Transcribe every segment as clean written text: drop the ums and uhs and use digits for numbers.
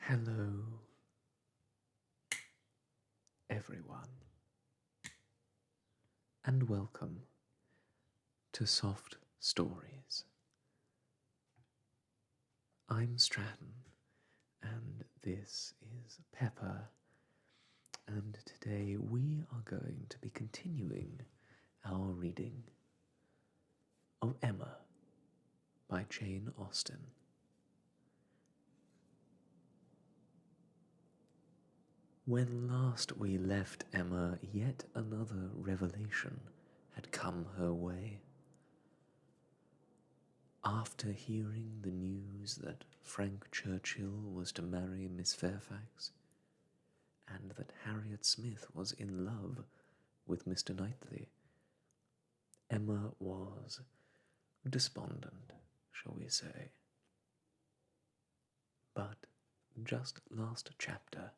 Hello, everyone, and welcome to Soft Stories. I'm Stratton, and this is Pepper, and today we are going to be continuing our reading of Emma by Jane Austen. When last we left Emma, yet another revelation had come her way. After hearing the news that Frank Churchill was to marry Miss Fairfax, and that Harriet Smith was in love with Mr. Knightley, Emma was despondent, shall we say. But just last chapter,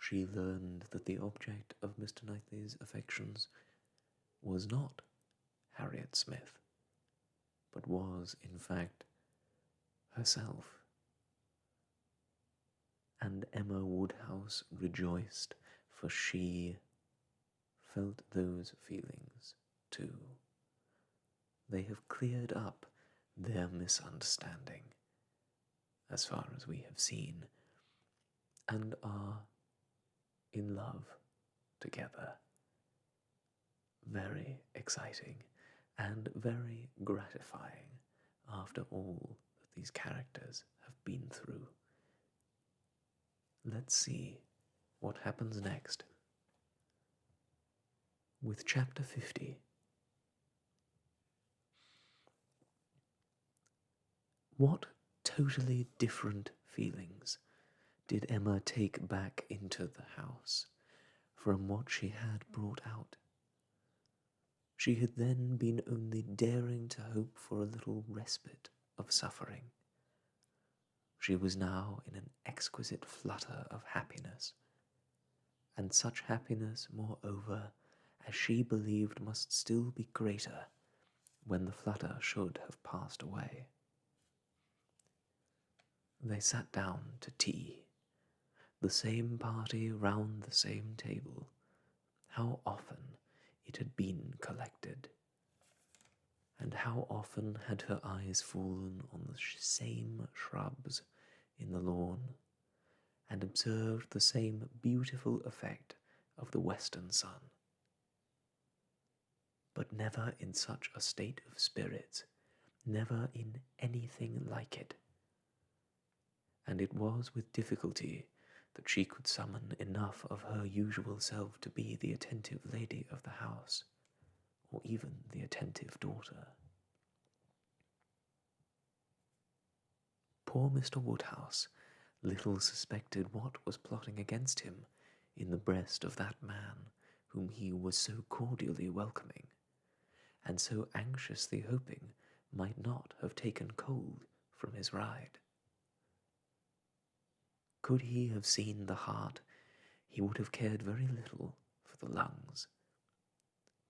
she learned that the object of Mr. Knightley's affections was not Harriet Smith, but was, in fact, herself. And Emma Woodhouse rejoiced, for she felt those feelings too. They have cleared up their misunderstanding, as far as we have seen, and are in love together. Very exciting and very gratifying after all that these characters have been through. Let's see what happens next with chapter 50. What totally different feelings did Emma take back into the house from what she had brought out? She had then been only daring to hope for a little respite of suffering. She was now in an exquisite flutter of happiness, and such happiness, moreover, as she believed must still be greater when the flutter should have passed away. They sat down to tea, the same party round the same table. How often it had been collected, and how often had her eyes fallen on the same shrubs in the lawn, and observed the same beautiful effect of the western sun. But never in such a state of spirits, never in anything like it. And it was with difficulty that she could summon enough of her usual self to be the attentive lady of the house, or even the attentive daughter. Poor Mr. Woodhouse little suspected what was plotting against him in the breast of that man whom he was so cordially welcoming, and so anxiously hoping might not have taken cold from his ride. Could he have seen the heart, he would have cared very little for the lungs.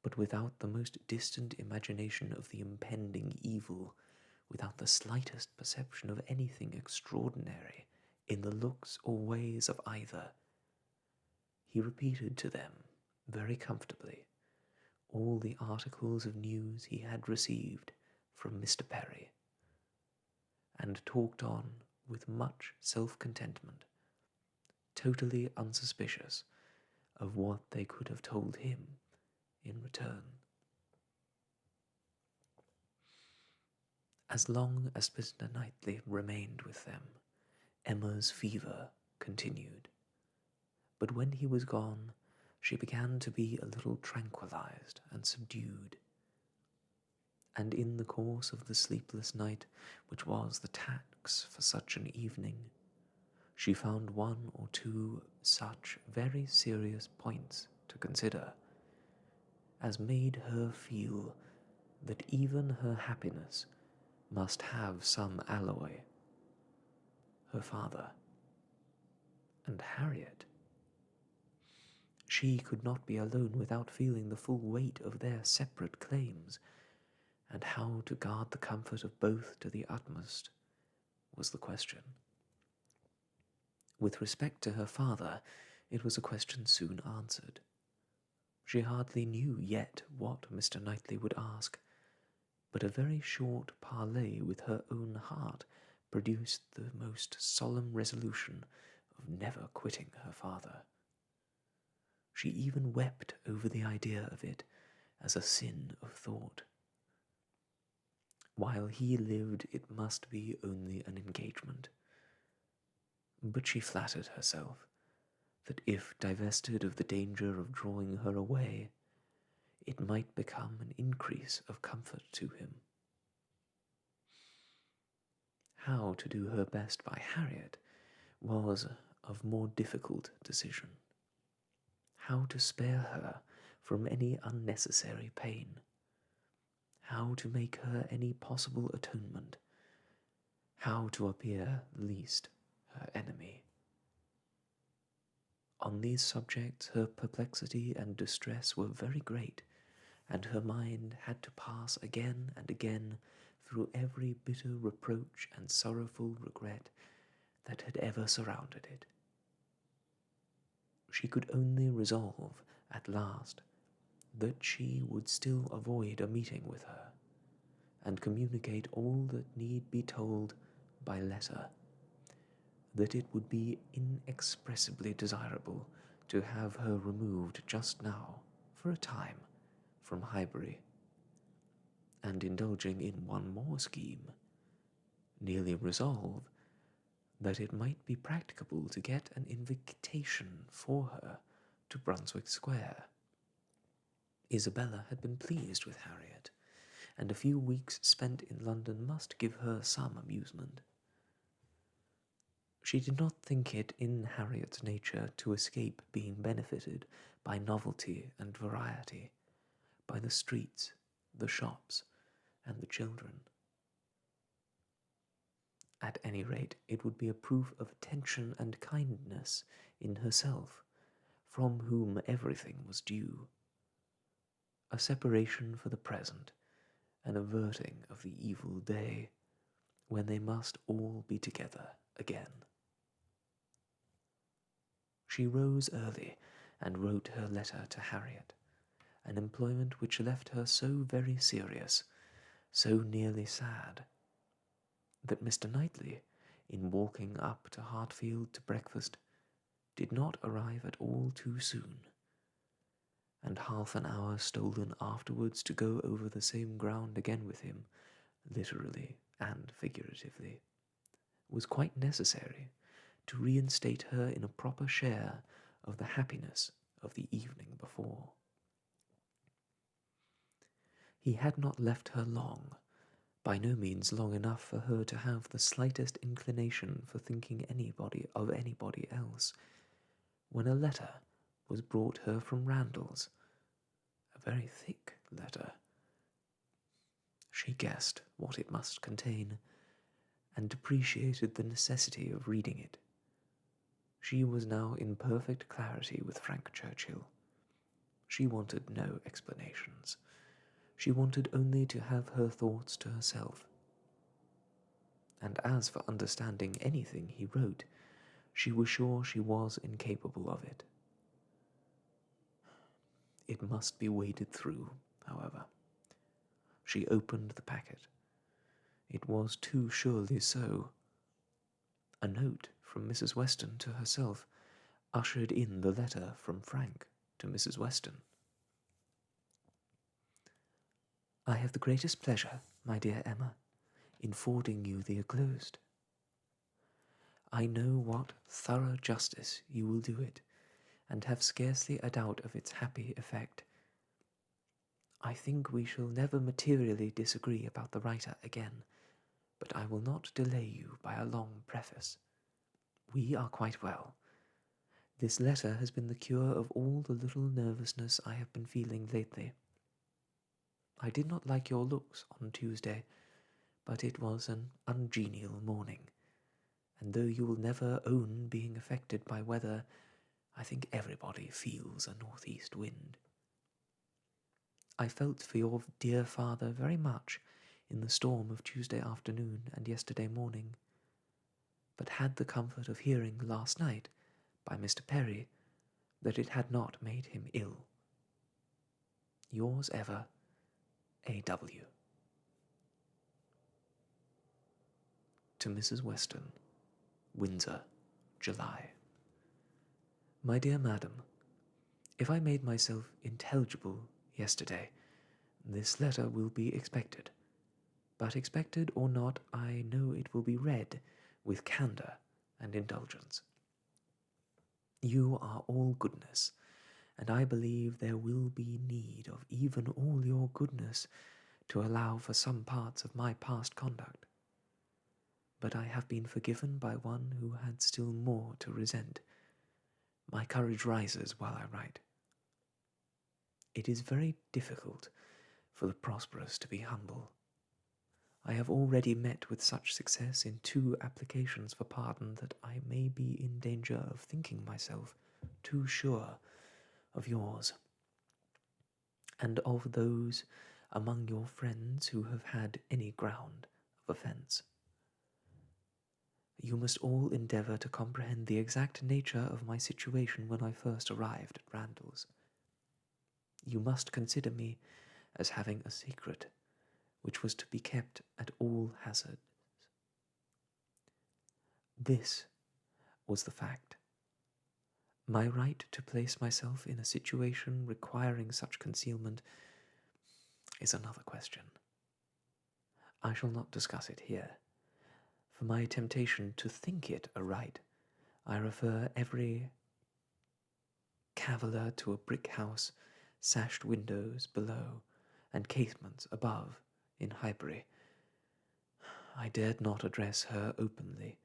But without the most distant imagination of the impending evil, without the slightest perception of anything extraordinary in the looks or ways of either, he repeated to them, very comfortably, all the articles of news he had received from Mr. Perry, and talked on with much self-contentment, totally unsuspicious of what they could have told him in return. As long as Mr. Knightley remained with them, Emma's fever continued, but when he was gone, she began to be a little tranquilized and subdued, and in the course of the sleepless night, which was the tax for such an evening, she found one or two such very serious points to consider as made her feel that even her happiness must have some alloy. Her father and Harriet. She could not be alone without feeling the full weight of their separate claims, and how to guard the comfort of both to the utmost was the question. With respect to her father, it was a question soon answered. She hardly knew yet what Mr. Knightley would ask, but a very short parley with her own heart produced the most solemn resolution of never quitting her father. She even wept over the idea of it as a sin of thought. While he lived, it must be only an engagement. But she flattered herself that if divested of the danger of drawing her away, it might become an increase of comfort to him. How to do her best by Harriet was of more difficult decision. How to spare her from any unnecessary pain. How to make her any possible atonement. How to appear least her enemy. On these subjects her perplexity and distress were very great, and her mind had to pass again and again through every bitter reproach and sorrowful regret that had ever surrounded it. She could only resolve, at last, that she would still avoid a meeting with her, and communicate all that need be told by letter, that it would be inexpressibly desirable to have her removed just now, for a time, from Highbury, and indulging in one more scheme, nearly resolve that it might be practicable to get an invitation for her to Brunswick Square. Isabella had been pleased with Harriet, and a few weeks spent in London must give her some amusement. She did not think it in Harriet's nature to escape being benefited by novelty and variety, by the streets, the shops, and the children. At any rate, it would be a proof of attention and kindness in herself, from whom everything was due. A separation for the present, an averting of the evil day, when they must all be together again. She rose early and wrote her letter to Harriet, an employment which left her so very serious, so nearly sad, that Mr. Knightley, in walking up to Hartfield to breakfast, did not arrive at all too soon, and half an hour stolen afterwards to go over the same ground again with him, literally and figuratively, was quite necessary to reinstate her in a proper share of the happiness of the evening before. He had not left her long, by no means long enough for her to have the slightest inclination for thinking of anybody else, when a letter was brought her from Randalls, a very thick letter. She guessed what it must contain, and depreciated the necessity of reading it. She was now in perfect clarity with Frank Churchill. She wanted no explanations. She wanted only to have her thoughts to herself. And as for understanding anything he wrote, she was sure she was incapable of it. It must be waded through, however. She opened the packet. It was too surely so. A note from Mrs. Weston to herself ushered in the letter from Frank to Mrs. Weston. I have the greatest pleasure, my dear Emma, in forwarding you the enclosed. I know what thorough justice you will do it, and have scarcely a doubt of its happy effect. I think we shall never materially disagree about the writer again, but I will not delay you by a long preface. We are quite well. This letter has been the cure of all the little nervousness I have been feeling lately. I did not like your looks on Tuesday, but it was an ungenial morning, and though you will never own being affected by weather, I think everybody feels a northeast wind. I felt for your dear father very much in the storm of Tuesday afternoon and yesterday morning. but had the comfort of hearing last night by Mr. Perry that it had not made him ill. Yours ever, A.W. To Mrs. Weston, Windsor, July. My dear Madam, if I made myself intelligible yesterday, this letter will be expected. But expected or not, I know it will be read with candour and indulgence. You are all goodness, and I believe there will be need of even all your goodness to allow for some parts of my past conduct. But I have been forgiven by one who had still more to resent. My courage rises while I write. It is very difficult for the prosperous to be humble. I have already met with such success in 2 applications for pardon that I may be in danger of thinking myself too sure of yours, and of those among your friends who have had any ground of offence. You must all endeavour to comprehend the exact nature of my situation when I first arrived at Randalls. You must consider me as having a secret which was to be kept at all hazards. This was the fact. My right to place myself in a situation requiring such concealment is another question. I shall not discuss it here. For my temptation to think it a right, I refer every caviller to a brick house, sashed windows below, and casements above, in Highbury. I dared not address her openly,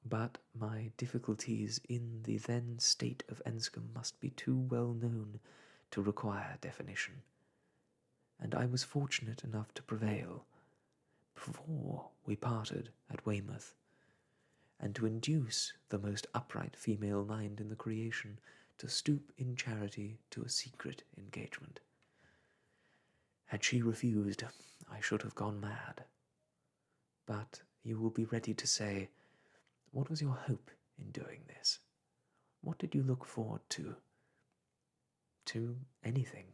but my difficulties in the then state of Enscombe must be too well known to require definition, and I was fortunate enough to prevail, before we parted at Weymouth, and to induce the most upright female mind in the creation to stoop in charity to a secret engagement. Had she refused, I should have gone mad. But you will be ready to say, what was your hope in doing this? What did you look forward to? To anything,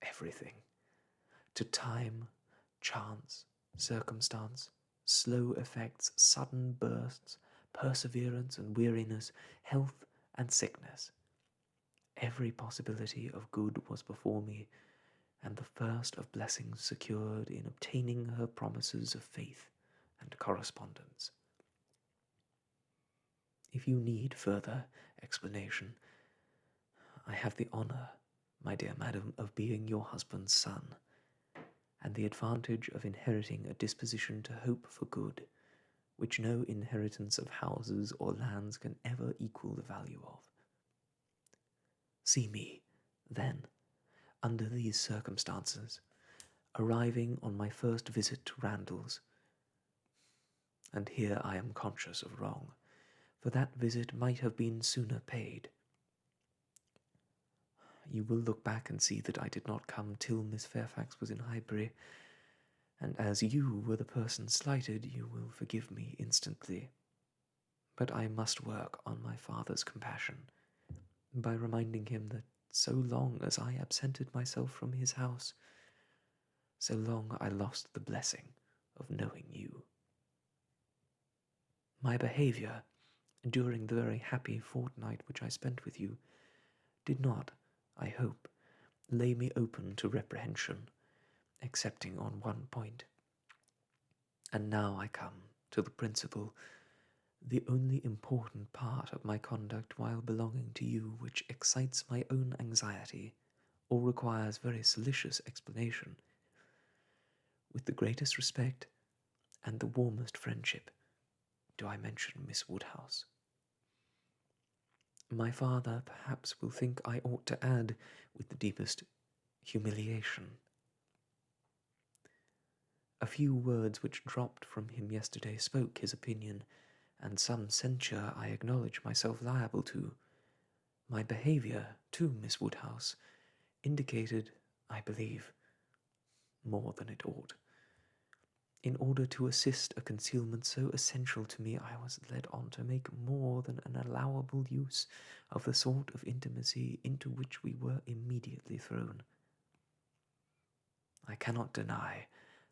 everything. To time, chance, circumstance, slow effects, sudden bursts, perseverance and weariness, health and sickness. Every possibility of good was before me, and the first of blessings secured in obtaining her promises of faith and correspondence. If you need further explanation, I have the honour, my dear madam, of being your husband's son, and the advantage of inheriting a disposition to hope for good, which no inheritance of houses or lands can ever equal the value of. See me, then, under these circumstances, arriving on my first visit to Randalls, and here I am conscious of wrong, for that visit might have been sooner paid. You will look back and see that I did not come till Miss Fairfax was in Highbury, and as you were the person slighted, you will forgive me instantly. But I must work on my father's compassion, by reminding him that so long as I absented myself from his house, so long I lost the blessing of knowing you. My behaviour during the very happy fortnight which I spent with you did not, I hope, lay me open to reprehension, excepting on one point. And now I come to the principal, the only important part of my conduct while belonging to you, which excites my own anxiety, or requires very solicitous explanation. With the greatest respect and the warmest friendship do I mention Miss Woodhouse. My father perhaps will think I ought to add, with the deepest humiliation. A few words which dropped from him yesterday spoke his opinion, and some censure I acknowledge myself liable to. My behaviour to Miss Woodhouse indicated, I believe, more than it ought. In order to assist a concealment so essential to me, I was led on to make more than an allowable use of the sort of intimacy into which we were immediately thrown. I cannot deny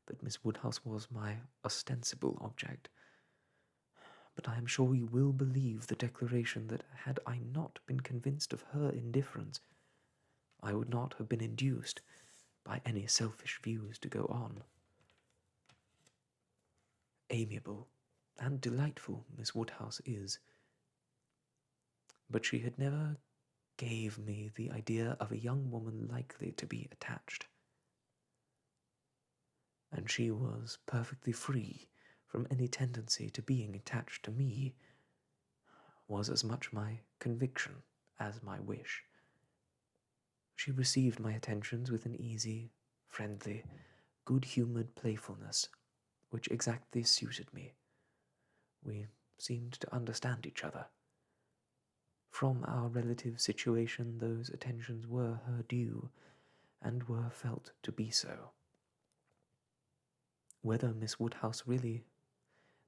that Miss Woodhouse was my ostensible object, but I am sure you will believe the declaration that had I not been convinced of her indifference, I would not have been induced by any selfish views to go on. Amiable and delightful Miss Woodhouse is, but she had never gave me the idea of a young woman likely to be attached, and she was perfectly free from any tendency to being attached to me, was as much my conviction as my wish. She received my attentions with an easy, friendly, good-humoured playfulness, which exactly suited me. We seemed to understand each other. From our relative situation, those attentions were her due, and were felt to be so. Whether Miss Woodhouse really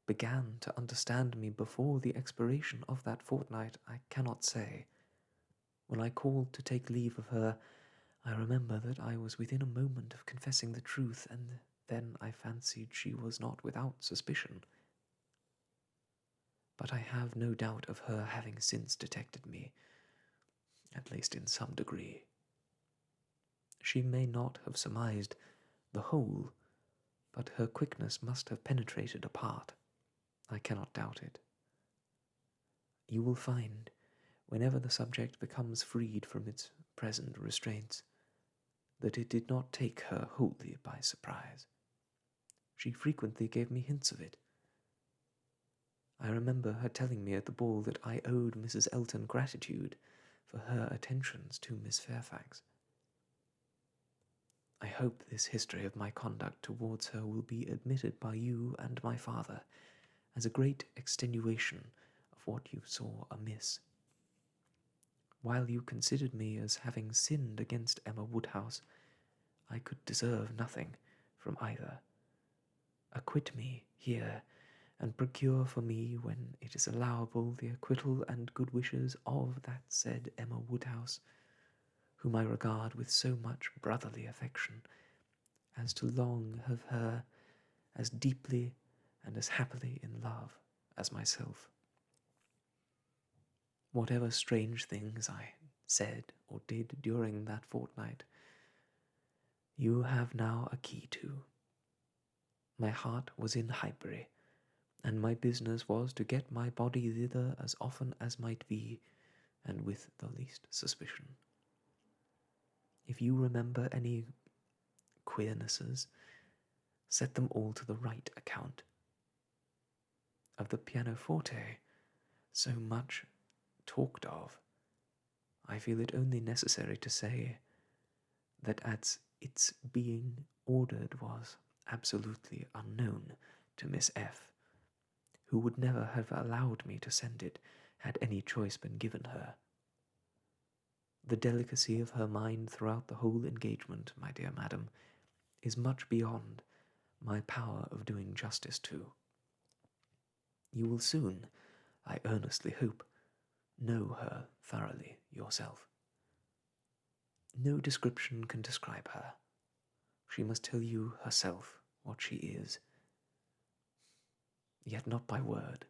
began to understand me before the expiration of that fortnight, I cannot say. When I called to take leave of her, I remember that I was within a moment of confessing the truth, and then I fancied she was not without suspicion. But I have no doubt of her having since detected me, at least in some degree. She may not have surmised the whole, but her quickness must have penetrated a part. I cannot doubt it. You will find, whenever the subject becomes freed from its present restraints, that it did not take her wholly by surprise. She frequently gave me hints of it. I remember her telling me at the ball that I owed Mrs. Elton gratitude for her attentions to Miss Fairfax. I hope this history of my conduct towards her will be admitted by you and my father as a great extenuation of what you saw amiss. While you considered me as having sinned against Emma Woodhouse, I could deserve nothing from either. Acquit me here, and procure for me, when it is allowable, the acquittal and good wishes of that said Emma Woodhouse, whom I regard with so much brotherly affection, as to long of her as deeply and as happily in love as myself. Whatever strange things I said or did during that fortnight, you have now a key to. My heart was in Highbury, and my business was to get my body thither as often as might be, and with the least suspicion. If you remember any queernesses, set them all to the right account. Of the pianoforte, so much talked of, I feel it only necessary to say that as its being ordered was absolutely unknown to Miss F., who would never have allowed me to send it had any choice been given her. The delicacy of her mind throughout the whole engagement, my dear madam, is much beyond my power of doing justice to. You will soon, I earnestly hope, know her thoroughly yourself. No description can describe her. She must tell you herself what she is. Yet not by word,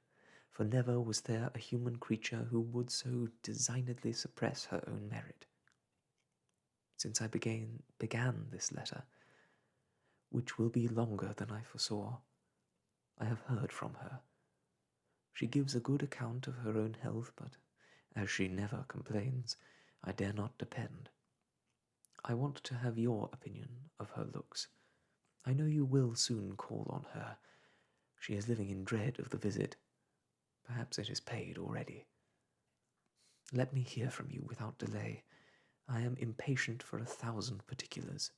for never was there a human creature who would so designedly suppress her own merit. Since I began this letter, which will be longer than I foresaw, I have heard from her. She gives a good account of her own health, but as she never complains, I dare not depend. I want to have your opinion of her looks. I know you will soon call on her. She is living in dread of the visit. Perhaps it is paid already. Let me hear from you without delay. I am impatient for 1,000 particulars.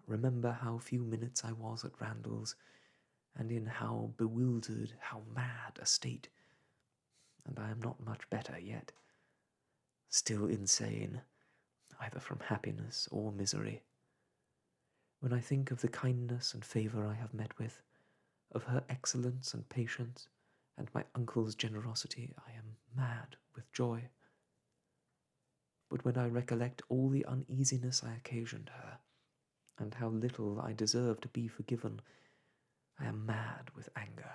Remember how few minutes I was at Randall's, and in how bewildered, how mad a state, and I am not much better yet. Still insane, either from happiness or misery. When I think of the kindness and favour I have met with, of her excellence and patience, and my uncle's generosity, I am mad with joy. But when I recollect all the uneasiness I occasioned her, and how little I deserve to be forgiven, I am mad with anger.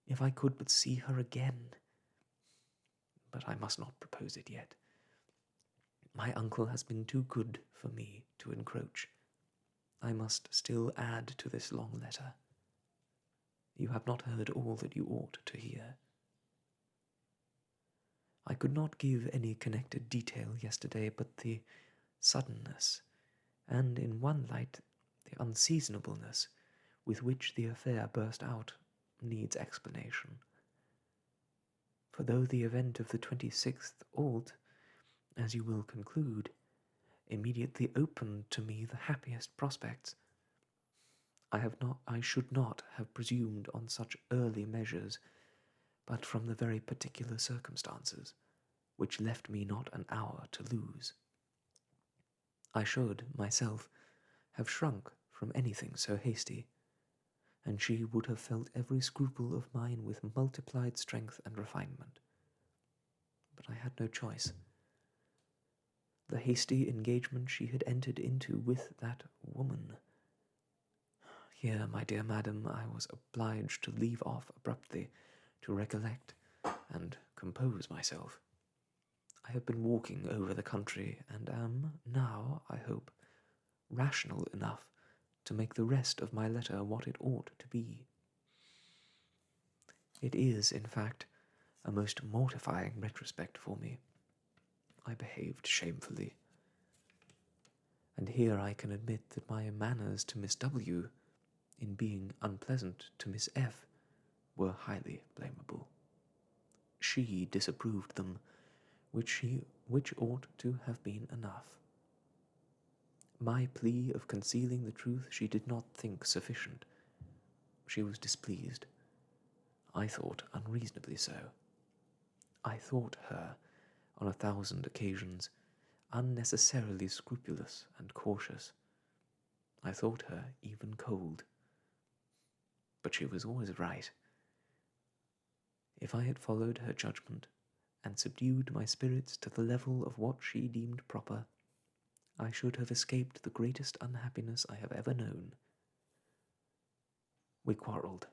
If I could but see her again! But I must not propose it yet. My uncle has been too good for me to encroach. I must still add to this long letter. You have not heard all that you ought to hear. I could not give any connected detail yesterday, but the suddenness, and in one light the unseasonableness, with which the affair burst out, needs explanation. For though the event of the 26th ult, as you will conclude, immediately opened to me the happiest prospects, I should not have presumed on such early measures, but from the very particular circumstances, which left me not an hour to lose. I should, myself, have shrunk from anything so hasty, and she would have felt every scruple of mine with multiplied strength and refinement. But I had no choice. The hasty engagement she had entered into with that woman. Here, my dear madam, I was obliged to leave off abruptly, to recollect and compose myself. I have been walking over the country, and am now, I hope, rational enough to make the rest of my letter what it ought to be. It is, in fact, a most mortifying retrospect for me. I behaved shamefully, and here I can admit that my manners to Miss W., in being unpleasant to Miss F., were highly blamable. She disapproved them, which ought to have been enough. My plea of concealing the truth she did not think sufficient. She was displeased. I thought unreasonably so. I thought her, on 1,000 occasions, unnecessarily scrupulous and cautious. I thought her even cold. But she was always right. If I had followed her judgment, and subdued my spirits to the level of what she deemed proper, I should have escaped the greatest unhappiness I have ever known. We quarrelled.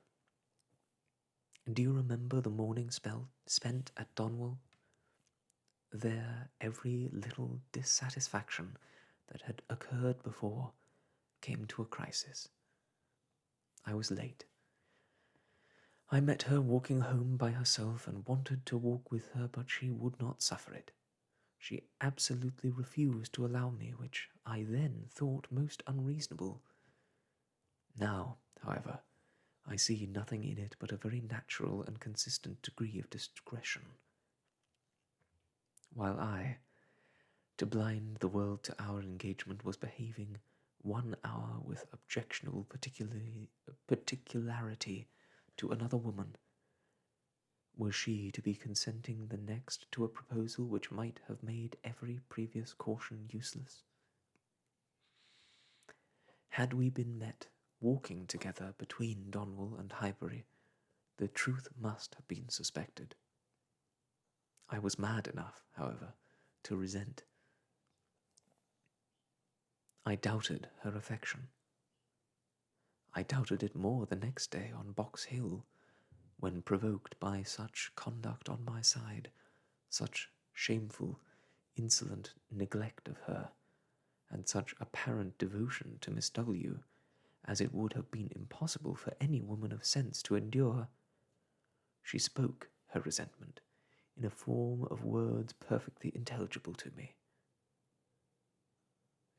Do you remember the morning spent at Donwell? There every little dissatisfaction that had occurred before came to a crisis. I was late. I met her walking home by herself and wanted to walk with her, but she would not suffer it. She absolutely refused to allow me, which I then thought most unreasonable. Now, however, I see nothing in it but a very natural and consistent degree of discretion. While I, to blind the world to our engagement, was behaving 1 hour with objectionable particularity to another woman, was she to be consenting the next to a proposal which might have made every previous caution useless? Had we been met walking together between Donwell and Highbury, the truth must have been suspected. I was mad enough, however, to resent. I doubted her affection. I doubted it more the next day on Box Hill, when provoked by such conduct on my side, such shameful, insolent neglect of her, and such apparent devotion to Miss W., as it would have been impossible for any woman of sense to endure. She spoke her resentment in a form of words perfectly intelligible to me.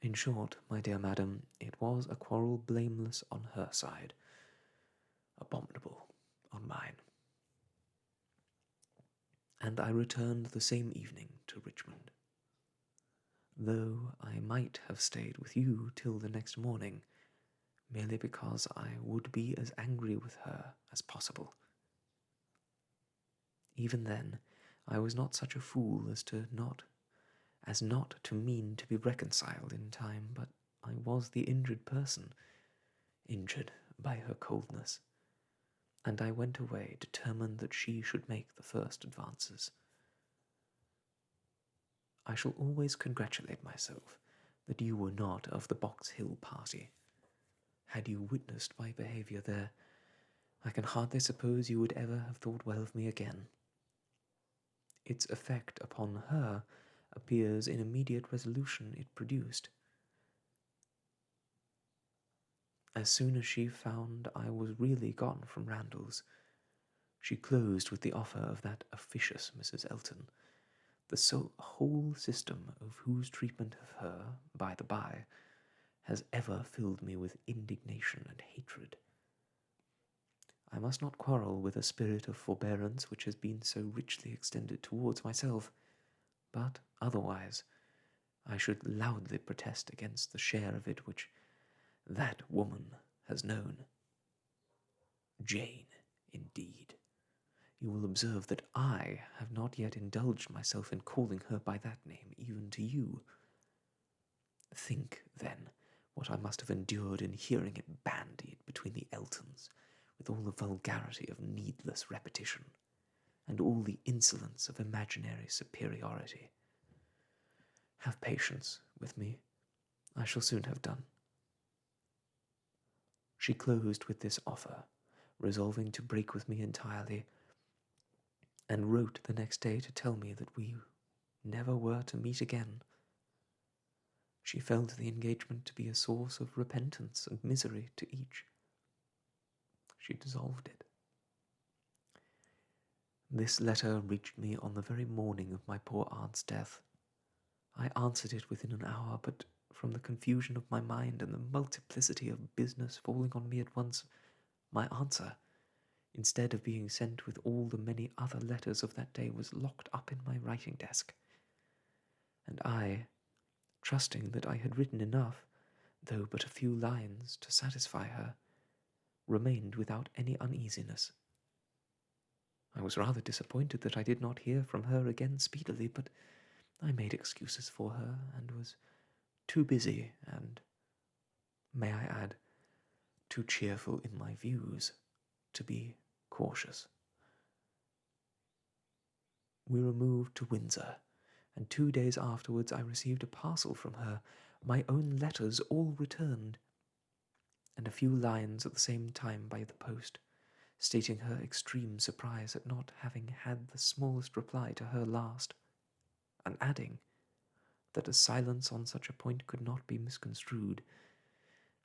In short, my dear madam, it was a quarrel blameless on her side, abominable on mine. And I returned the same evening to Richmond. Though I might have stayed with you till the next morning, merely because I would be as angry with her as possible. Even then, I was not such a fool as not to mean to be reconciled in time, but I was the injured person, injured by her coldness, and I went away determined that she should make the first advances. I shall always congratulate myself that you were not of the Box Hill party. Had you witnessed my behaviour there, I can hardly suppose you would ever have thought well of me again. Its effect upon her appears in immediate resolution it produced. As soon as she found I was really gone from Randalls, she closed with the offer of that officious Mrs. Elton, the whole system of whose treatment of her, by the by, has ever filled me with indignation and hatred. I must not quarrel with a spirit of forbearance which has been so richly extended towards myself, but otherwise I should loudly protest against the share of it which that woman has known. Jane, indeed. You will observe that I have not yet indulged myself in calling her by that name, even to you. Think, then, what I must have endured in hearing it bandied between the Eltons, with all the vulgarity of needless repetition, and all the insolence of imaginary superiority. Have patience with me. I shall soon have done. She closed with this offer, resolving to break with me entirely, and wrote the next day to tell me that we never were to meet again. She felt the engagement to be a source of repentance and misery to each. She dissolved it. This letter reached me on the very morning of my poor aunt's death. I answered it within an hour, but from the confusion of my mind and the multiplicity of business falling on me at once, my answer, instead of being sent with all the many other letters of that day, was locked up in my writing desk. And I, trusting that I had written enough, though but a few lines, to satisfy her, remained without any uneasiness. I was rather disappointed that I did not hear from her again speedily, but I made excuses for her, and was too busy and, may I add, too cheerful in my views to be cautious. We removed to Windsor, and 2 days afterwards I received a parcel from her, my own letters all returned, and a few lines at the same time by the post, stating her extreme surprise at not having had the smallest reply to her last, and adding that a silence on such a point could not be misconstrued,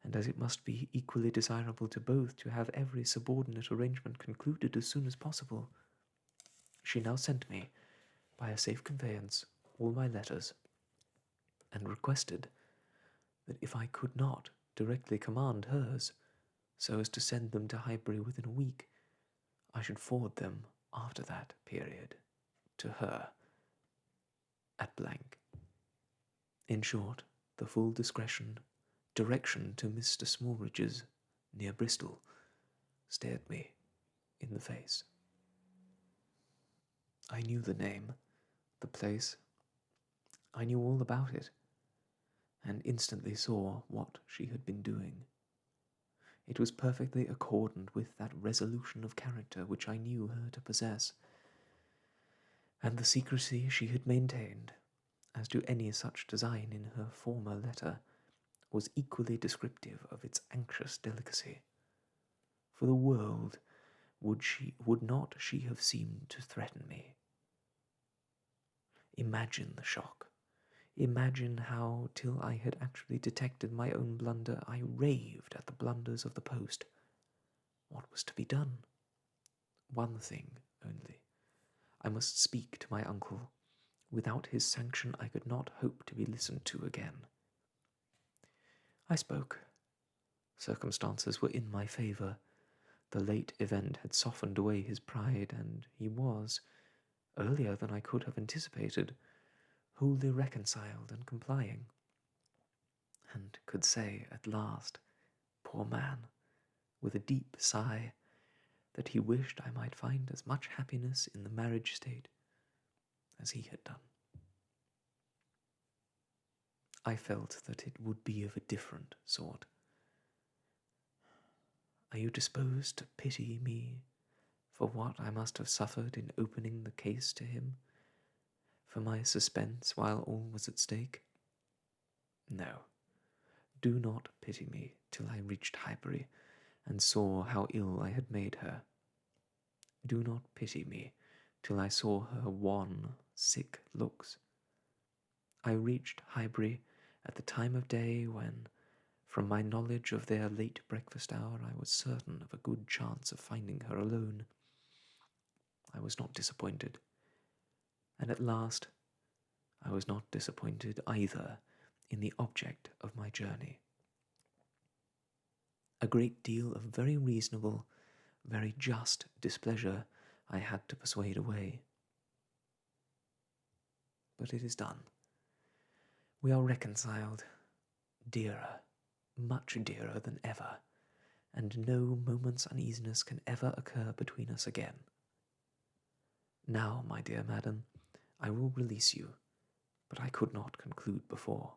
and as it must be equally desirable to both to have every subordinate arrangement concluded as soon as possible, she now sent me, by a safe conveyance, all my letters, and requested that if I could not directly command hers, so as to send them to Highbury within a week, I should forward them after that period to her at blank. In short, the full direction to Mr. Smallridge's, near Bristol, stared me in the face. I knew the name, the place, I knew all about it, and instantly saw what she had been doing. It was perfectly accordant with that resolution of character which I knew her to possess, and the secrecy she had maintained, as to any such design in her former letter, was equally descriptive of its anxious delicacy. For the world would not she have seemed to threaten me. Imagine the shock. Imagine how, till I had actually detected my own blunder, I raved at the blunders of the post. What was to be done? One thing only. I must speak to my uncle. Without his sanction I could not hope to be listened to again. I spoke. Circumstances were in my favour. The late event had softened away his pride, and he was, earlier than I could have anticipated, wholly reconciled and complying, and could say at last, poor man, with a deep sigh, that he wished I might find as much happiness in the marriage state as he had done. I felt that it would be of a different sort. Are you disposed to pity me for what I must have suffered in opening the case to him, for my suspense while all was at stake? No, do not pity me till I reached Highbury and saw how ill I had made her. Do not pity me till I saw her wan, sick looks. I reached Highbury at the time of day when, from my knowledge of their late breakfast hour, I was certain of a good chance of finding her alone. I was not disappointed, and at last I was not disappointed either in the object of my journey. A great deal of very reasonable, very just displeasure I had to persuade away. But it is done. We are reconciled, dearer, much dearer than ever, and no moment's uneasiness can ever occur between us again. Now, my dear madam, I will release you, but I could not conclude before.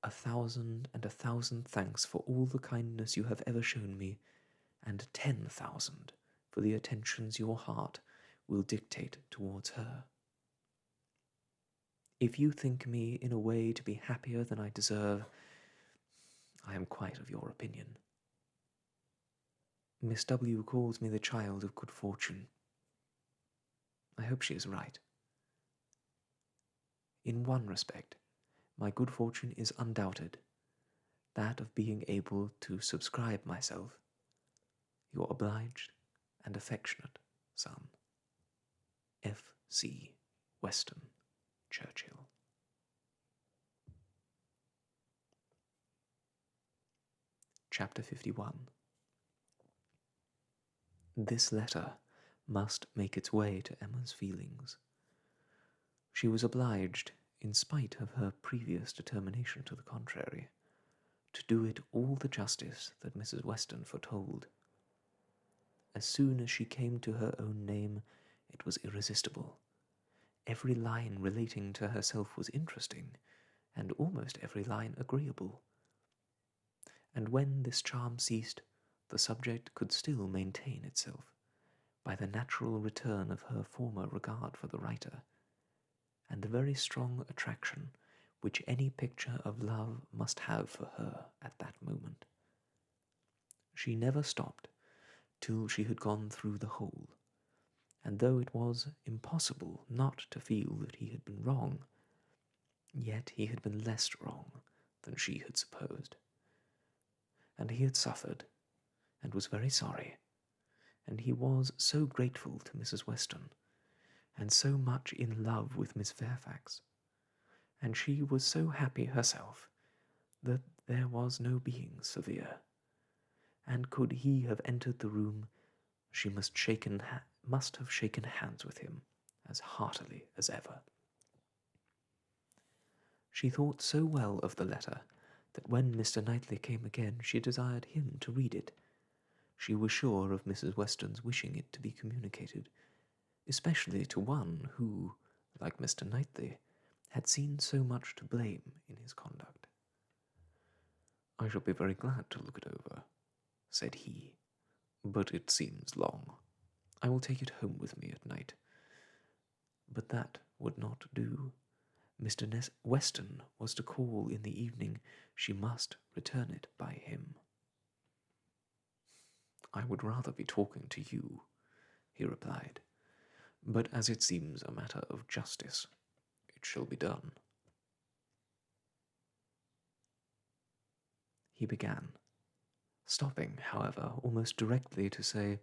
1,000 and 1,000 thanks for all the kindness you have ever shown me, and 10,000 for the attentions your heart will dictate towards her. If you think me in a way to be happier than I deserve, I am quite of your opinion. Miss W. calls me the child of good fortune. I hope she is right. In one respect, my good fortune is undoubted, that of being able to subscribe myself, your obliged and affectionate son, F.C. Weston Churchill. Chapter 51. This letter must make its way to Emma's feelings. She was obliged, in spite of her previous determination to the contrary, to do it all the justice that Mrs. Weston foretold. As soon as she came to her own name, it was irresistible. Every line relating to herself was interesting, and almost every line agreeable. And when this charm ceased, the subject could still maintain itself, by the natural return of her former regard for the writer, and the very strong attraction which any picture of love must have for her at that moment. She never stopped till she had gone through the whole, and though it was impossible not to feel that he had been wrong, yet he had been less wrong than she had supposed. And he had suffered, and was very sorry, and he was so grateful to Mrs. Weston, and so much in love with Miss Fairfax, and she was so happy herself, that there was no being severe, and could he have entered the room, she must have shaken hands with him as heartily as ever. She thought so well of the letter that when Mr. Knightley came again, she desired him to read it. She was sure of Mrs. Weston's wishing it to be communicated, especially to one who, like Mr. Knightley, had seen so much to blame in his conduct. "I shall be very glad to look it over," said he, "but it seems long. I will take it home with me at night." But that would not do. Mr. Weston was to call in the evening. She must return it by him. "I would rather be talking to you," he replied, "but as it seems a matter of justice, it shall be done." He began, stopping, however, almost directly to say,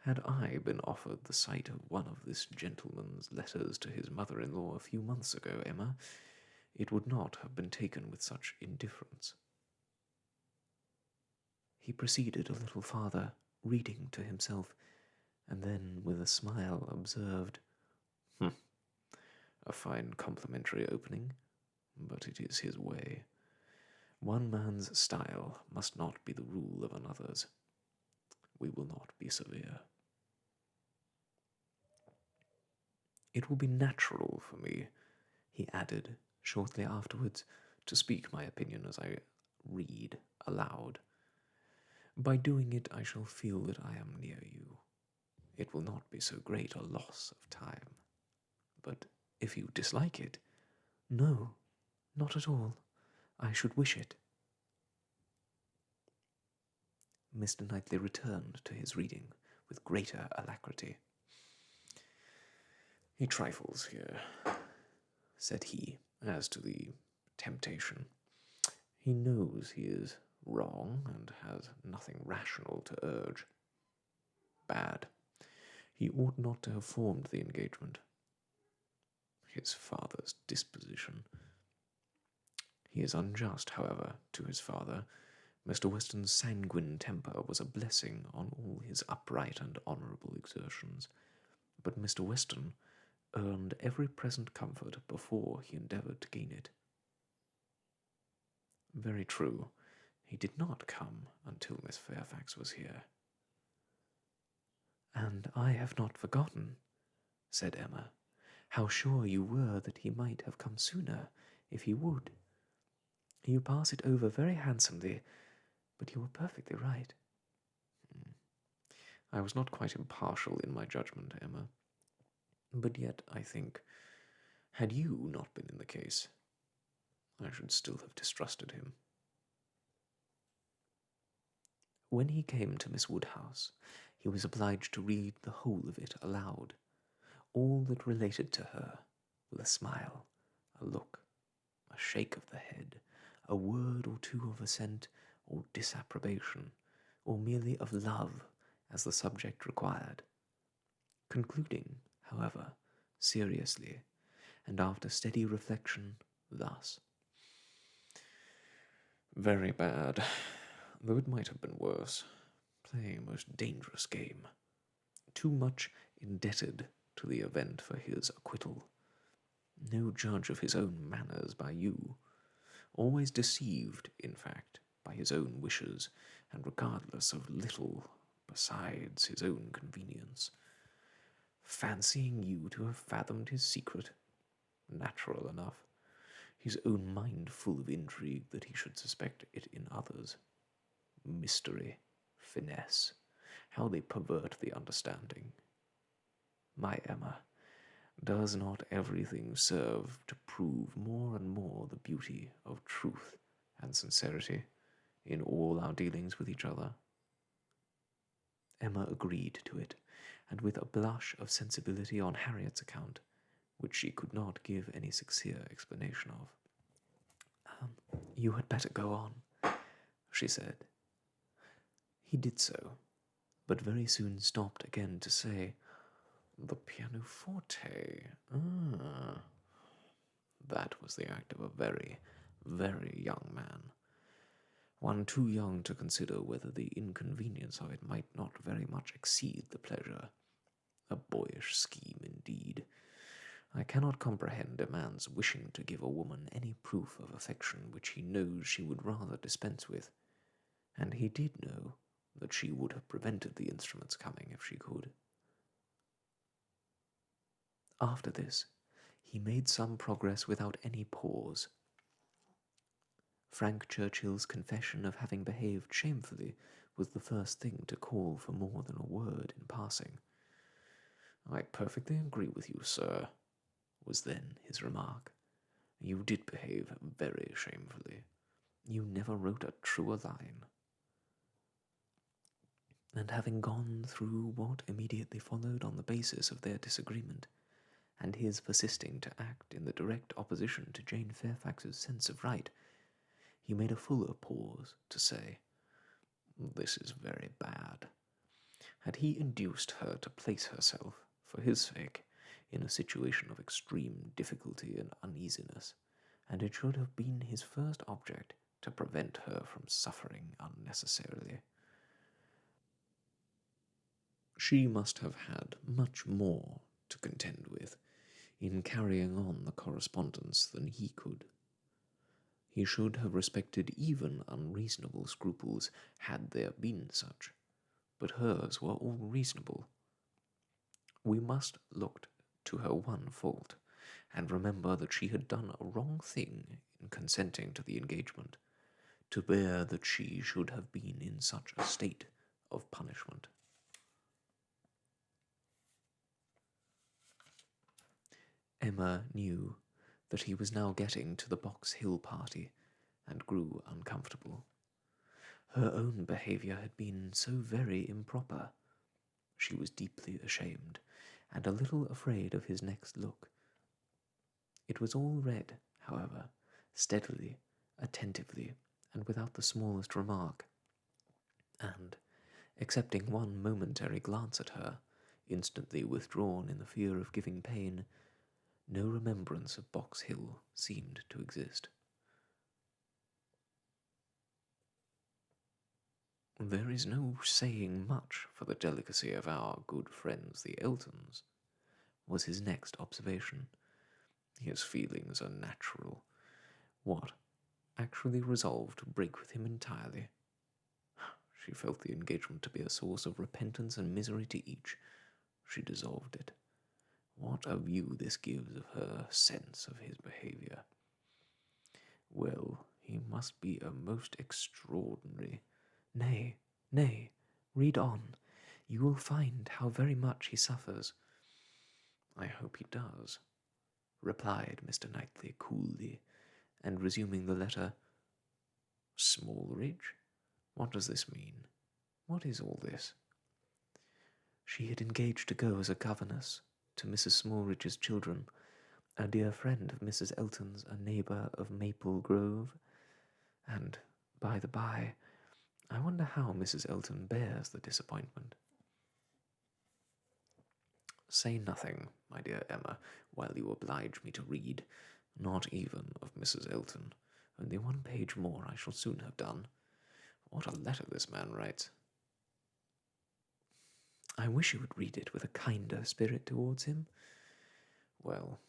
"Had I been offered the sight of one of this gentleman's letters to his mother-in-law a few months ago, Emma, it would not have been taken with such indifference." He proceeded a little farther, reading to himself, and then, with a smile, observed, "A fine complimentary opening, but it is his way. One man's style must not be the rule of another's. We will not be severe. It will be natural for me," he added, shortly afterwards, to speak my opinion as I read aloud. By doing it, I shall feel that I am near you. It will not be so great a loss of time. But if you dislike it, no, not at all. I should wish it. Mr. Knightley returned to his reading with greater alacrity. He trifles here, said he, as to the temptation. He knows he is wrong and has nothing rational to urge. Bad. He ought not to have formed the engagement. His father's disposition. He is unjust, however, to his father. Mr. Weston's sanguine temper was a blessing on all his upright and honourable exertions, but Mr. Weston earned every present comfort before he endeavoured to gain it. Very true, he did not come until Miss Fairfax was here. And I have not forgotten, said Emma, how sure you were that he might have come sooner, if he would. You pass it over very handsomely, but you were perfectly right. I was not quite impartial in my judgment, Emma. But yet, I think, had you not been in the case, I should still have distrusted him. When he came to Miss Woodhouse, he was obliged to read the whole of it aloud, all that related to her, with a smile, a look, a shake of the head, a word or two of assent or disapprobation, or merely of love, as the subject required, concluding, however, seriously, and after steady reflection, thus. Very bad, though it might have been worse. Playing a most dangerous game. Too much indebted to the event for his acquittal. No judge of his own manners by you. Always deceived, in fact, by his own wishes, and regardless of little besides his own convenience. Fancying you to have fathomed his secret. Natural enough. His own mind full of intrigue that he should suspect it in others. Mystery, finesse, how they pervert the understanding. My Emma, does not everything serve to prove more and more the beauty of truth and sincerity in all our dealings with each other? Emma agreed to it, and with a blush of sensibility on Harriet's account, which she could not give any sincere explanation of. You had better go on, she said. He did so, but very soon stopped again to say, the pianoforte. That was the act of a very, very young man. One too young to consider whether the inconvenience of it might not very much exceed the pleasure. A boyish scheme, indeed. I cannot comprehend a man's wishing to give a woman any proof of affection which he knows she would rather dispense with, and he did know that she would have prevented the instrument's coming if she could. After this, he made some progress without any pause. Frank Churchill's confession of having behaved shamefully was the first thing to call for more than a word in passing. I perfectly agree with you, sir, was then his remark. You did behave very shamefully. You never wrote a truer line. And having gone through what immediately followed on the basis of their disagreement, and his persisting to act in the direct opposition to Jane Fairfax's sense of right, he made a fuller pause to say, this is very bad. Had he induced her to place herself, for his sake, in a situation of extreme difficulty and uneasiness, and it should have been his first object to prevent her from suffering unnecessarily. She must have had much more to contend with in carrying on the correspondence than he could. He should have respected even unreasonable scruples had there been such, but hers were all reasonable. We must look to her one fault, and remember that she had done a wrong thing in consenting to the engagement, to bear that she should have been in such a state of punishment. Emma knew that he was now getting to the Box Hill party, and grew uncomfortable. Her own behaviour had been so very improper. She was deeply ashamed, and a little afraid of his next look. It was all read, however, steadily, attentively, and without the smallest remark, and, excepting one momentary glance at her, instantly withdrawn in the fear of giving pain, no remembrance of Box Hill seemed to exist. "There is no saying much for the delicacy of our good friends the Eltons," was his next observation. "His feelings are natural. What, actually resolved to break with him entirely?" She felt the engagement to be a source of repentance and misery to each. She dissolved it. What a view this gives of her sense of his behaviour. Well, he must be a most extraordinary— Nay, nay, read on. You will find how very much he suffers. "I hope he does," replied Mr. Knightley coolly, and resuming the letter. "Smallridge? What does this mean? What is all this?" She had engaged to go as a governess to Mrs. Smallridge's children, a dear friend of Mrs. Elton's, a neighbour of Maple Grove, and, by the by, I wonder how Mrs. Elton bears the disappointment. "Say nothing, my dear Emma, while you oblige me to read, not even of Mrs. Elton. Only one page more I shall soon have done. What a letter this man writes!" "I wish you would read it with a kinder spirit towards him." "Well,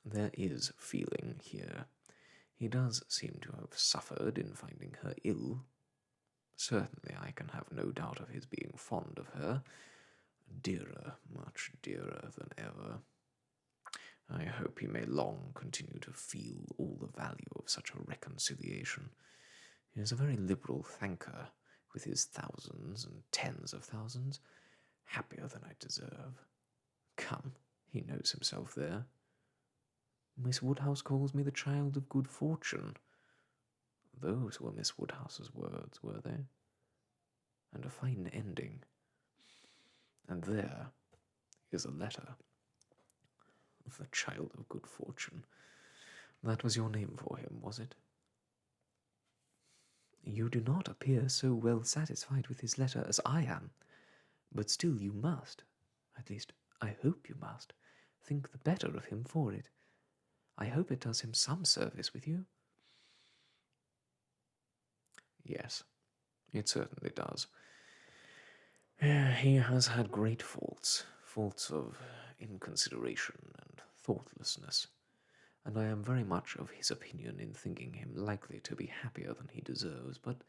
there is feeling here. He does seem to have suffered in finding her ill. Certainly I can have no doubt of his being fond of her, dearer, much dearer than ever. I hope he may long continue to feel all the value of such a reconciliation. He is a very liberal thanker, with his thousands and tens of thousands, happier than I deserve. Come, he knows himself there. Miss Woodhouse calls me the child of good fortune. Those were Miss Woodhouse's words, were they? And a fine ending. And there is a letter. The child of good fortune. That was your name for him, was it?" "You do not appear so well satisfied with his letter as I am, but still you must, at least I hope you must, think the better of him for it. I hope it does him some service with you." "Yes, it certainly does. He has had great faults of inconsideration and thoughtlessness, and I am very much of his opinion in thinking him likely to be happier than he deserves, but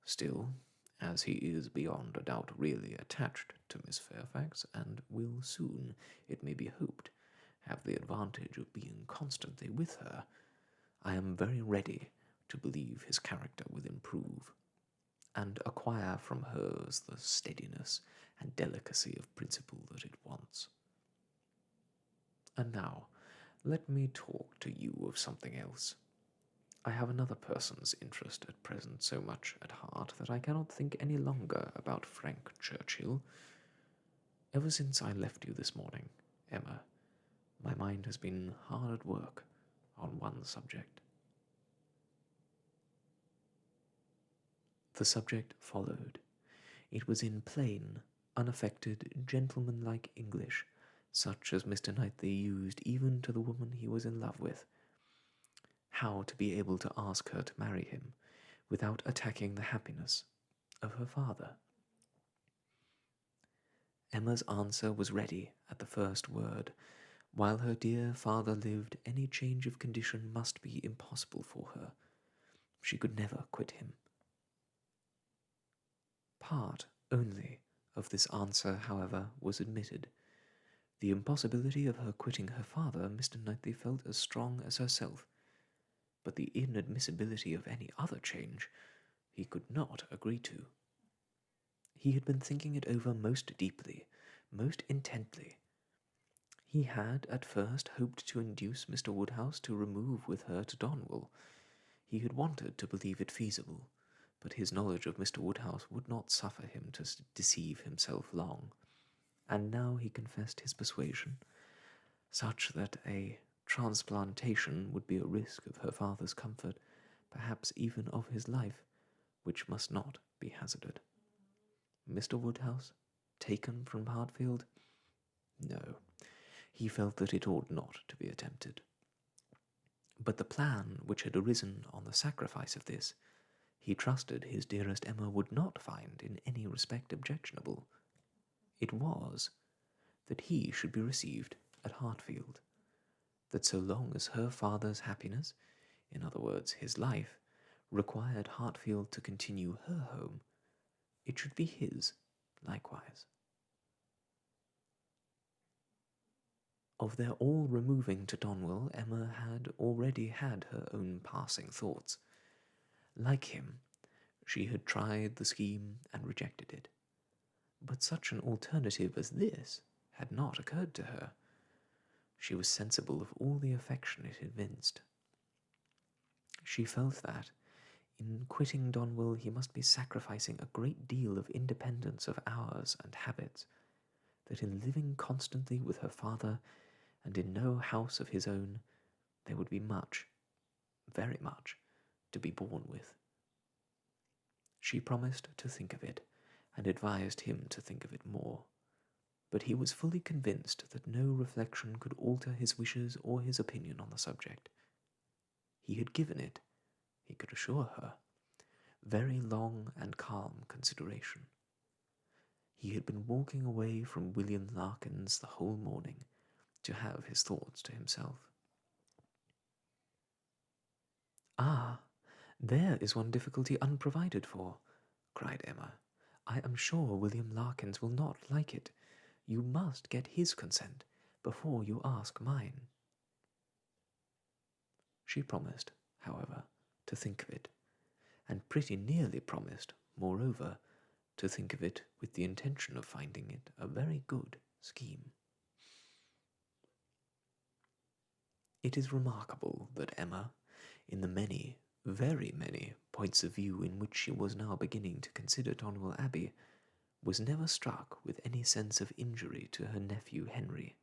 still, as he is beyond a doubt really attached to Miss Fairfax, and will soon, it may be hoped, have the advantage of being constantly with her, I am very ready to believe his character will improve, and acquire from hers the steadiness and delicacy of principle that it wants. And now, let me talk to you of something else. I have another person's interest at present so much at heart that I cannot think any longer about Frank Churchill. Ever since I left you this morning, Emma, my mind has been hard at work on one subject." The subject followed. It was in plain, unaffected, gentlemanlike English, such as Mr. Knightley used even to the woman he was in love with. How to be able to ask her to marry him without attacking the happiness of her father. Emma's answer was ready at the first word. While her dear father lived, any change of condition must be impossible for her. She could never quit him. Part only of this answer, however, was admitted. The impossibility of her quitting her father Mr. Knightley felt as strong as herself, but the inadmissibility of any other change he could not agree to. He had been thinking it over most deeply, most intently. He had at first hoped to induce Mr. Woodhouse to remove with her to Donwell. He had wanted to believe it feasible, but his knowledge of Mr. Woodhouse would not suffer him to deceive himself long, and now he confessed his persuasion, such that a transplantation would be a risk of her father's comfort, perhaps even of his life, which must not be hazarded. Mr. Woodhouse, taken from Hartfield? No, he felt that it ought not to be attempted. But the plan which had arisen on the sacrifice of this, he trusted his dearest Emma would not find in any respect objectionable. It was that he should be received at Hartfield, that so long as her father's happiness, in other words his life, required Hartfield to continue her home, it should be his likewise. Of their all removing to Donwell, Emma had already had her own passing thoughts. Like him, she had tried the scheme and rejected it. But such an alternative as this had not occurred to her. She was sensible of all the affection it evinced. She felt that, in quitting Donwell, he must be sacrificing a great deal of independence of hours and habits, that in living constantly with her father, and in no house of his own, there would be much, very much, to be borne with. She promised to think of it, and advised him to think of it more, but he was fully convinced that no reflection could alter his wishes or his opinion on the subject. He had given it, he could assure her, very long and calm consideration. He had been walking away from William Larkins the whole morning, to have his thoughts to himself. "Ah, there is one difficulty unprovided for," cried Emma. "I am sure William Larkins will not like it. You must get his consent before you ask mine." She promised, however, to think of it, and pretty nearly promised, moreover, to think of it with the intention of finding it a very good scheme. It is remarkable that Emma, in the many, very many, points of view in which she was now beginning to consider Donwell Abbey, was never struck with any sense of injury to her nephew Henry,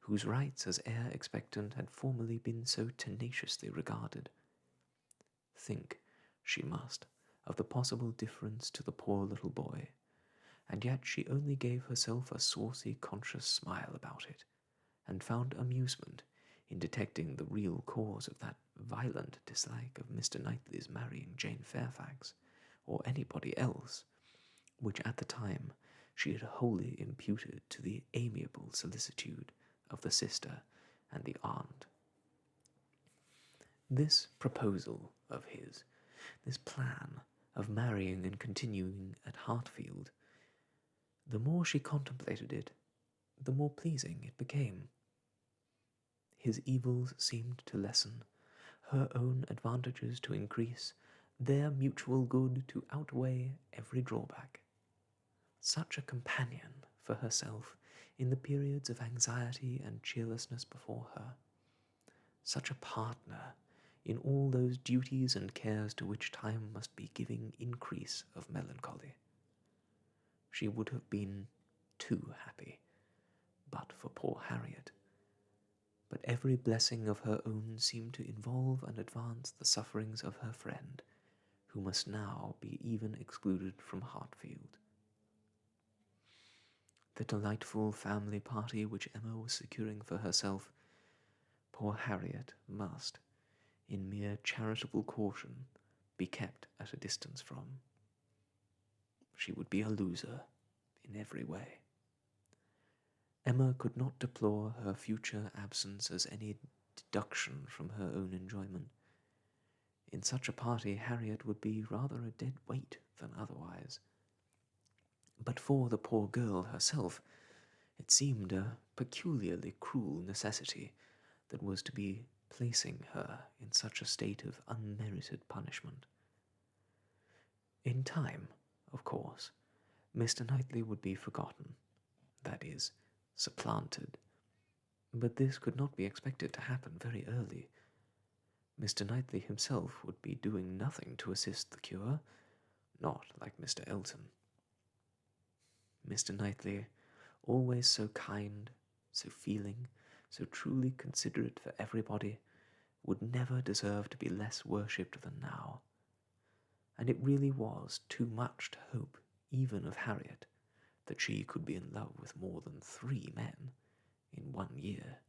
whose rights as heir expectant had formerly been so tenaciously regarded. Think, she must, of the possible difference to the poor little boy, and yet she only gave herself a saucy conscious smile about it, and found amusement in detecting the real cause of that violent dislike of Mr. Knightley's marrying Jane Fairfax, or anybody else, which at the time she had wholly imputed to the amiable solicitude of the sister and the aunt. This proposal of his, this plan of marrying and continuing at Hartfield, the more she contemplated it, the more pleasing it became. His evils seemed to lessen, her own advantages to increase, their mutual good to outweigh every drawback. Such a companion for herself in the periods of anxiety and cheerlessness before her, such a partner in all those duties and cares to which time must be giving increase of melancholy. She would have been too happy, but for poor Harriet. But every blessing of her own seemed to involve and advance the sufferings of her friend, who must now be even excluded from Hartfield. The delightful family party which Emma was securing for herself, poor Harriet must, in mere charitable caution, be kept at a distance from. She would be a loser in every way. Emma could not deplore her future absence as any deduction from her own enjoyment. In such a party Harriet would be rather a dead weight than otherwise. But for the poor girl herself, It seemed a peculiarly cruel necessity that was to be placing her in such a state of unmerited punishment. In time, of course, Mr. Knightley would be forgotten, that is, supplanted, but this could not be expected to happen very early. Mr. Knightley himself would be doing nothing to assist the cure, not like Mr. Elton. Mr. Knightley, always so kind, so feeling, so truly considerate for everybody, would never deserve to be less worshipped than now. And it really was too much to hope, even of Harriet, that she could be in love with more than 3 men in 1 year.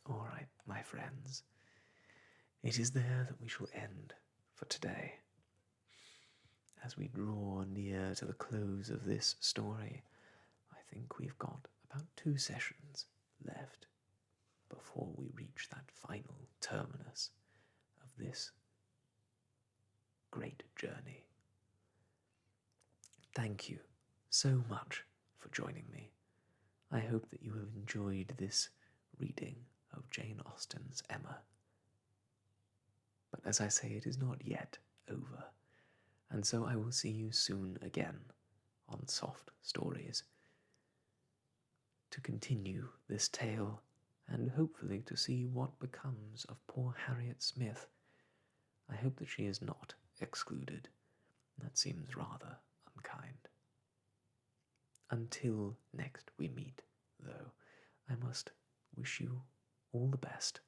All right, my friends, it is there that we shall end for today. As we draw near to the close of this story, I think we've got about 2 sessions left before we reach that final terminus of this great journey. Thank you so much for joining me. I hope that you have enjoyed this reading of Jane Austen's Emma. But as I say, it is not yet over, and so I will see you soon again on Soft Stories to continue this tale and hopefully to see what becomes of poor Harriet Smith. I hope that she is not excluded. That seems rather unkind. Until next we meet, though, I must wish you all the best